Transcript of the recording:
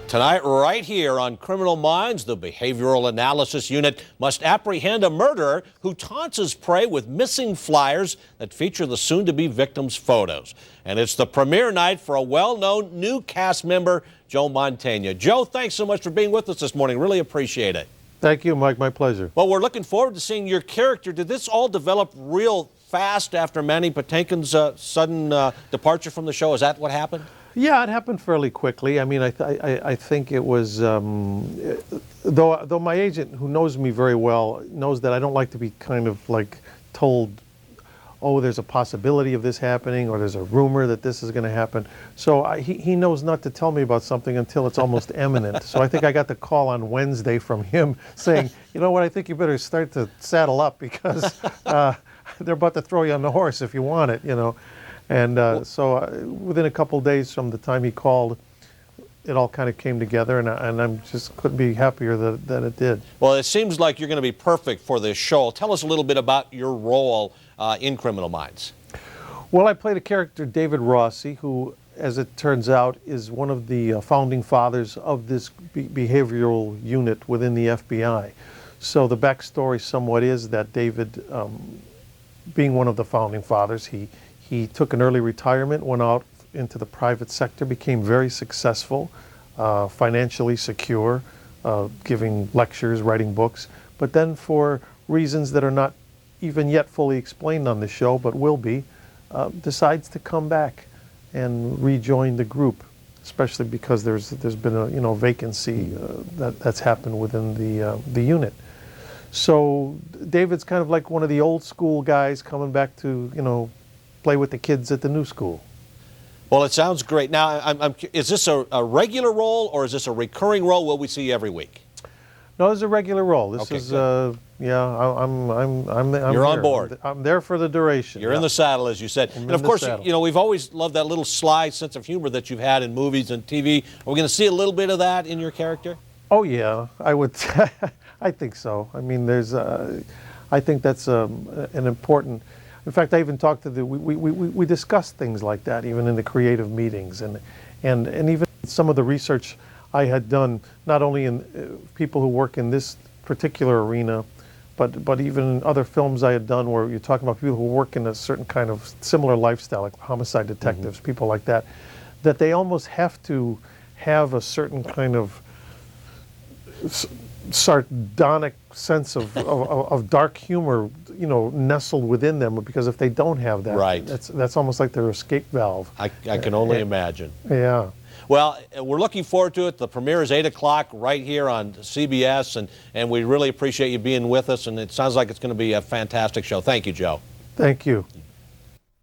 Tonight, right here on Criminal Minds, the Behavioral Analysis Unit must apprehend a murderer who taunts his prey with missing flyers that feature the soon-to-be victim's photos. And it's the premiere night for a well-known new cast member, Joe Mantegna. Joe, thanks so much for being with us this morning. Really appreciate it. Thank you, Mike. My pleasure. Well, we're looking forward to seeing your character. Did this all develop real fast after Manny Patinkin's sudden departure from the show? Is that what happened? Yeah, it happened fairly quickly. I mean, I think it was, though my agent, who knows me very well, knows that I don't like to be kind of like told, oh, there's a possibility of this happening, or there's a rumor that this is going to happen. So he knows not to tell me about something until it's almost imminent. So I think I got the call on Wednesday from him saying, you know what, I think you better start to saddle up because they're about to throw you on the horse if you want it, you know. And so within a couple of days from the time he called, it all kind of came together, and I'm just couldn't be happier that it did. Well, it seems like you're going to be perfect for this show. Tell us a little bit about your role in Criminal Minds. Well, I played a character, David Rossi, who, as it turns out, is one of the founding fathers of this behavioral unit within the FBI. So the backstory somewhat is that David, being one of the founding fathers, he took an early retirement, went out into the private sector, became very successful, financially secure, giving lectures, writing books, but then for reasons that are not even yet fully explained on the show, but will be, decides to come back and rejoin the group, especially because there's been a vacancy that's happened within the unit. So David's kind of like one of the old school guys coming back to play with the kids at the new school. Well, it sounds great. Now, is this a regular role or is this a recurring role? Will we see you every week? No, this is a regular role. This okay, is yeah. I'm You're on board. I'm there for the duration. You're in the saddle, as you said. And of course, we've always loved that little sly sense of humor that you've had in movies and TV. Are we going to see a little bit of that in your character? Oh yeah, I would. I think so. I mean, I think that's an important. In fact, I even talked to we discussed things like that even in the creative meetings, and even some of the research I had done, not only in people who work in this particular arena, but even in other films I had done where you're talking about people who work in a certain kind of similar lifestyle, like homicide detectives, people like that, that they almost have to have a certain kind of sardonic sense of dark humor, nestled within them, because if they don't have that, right, that's almost like their escape valve. I can only imagine. Yeah. Well, we're looking forward to it. The premiere is 8 o'clock right here on CBS, and we really appreciate you being with us, and it sounds like it's going to be a fantastic show. Thank you, Joe. Thank you.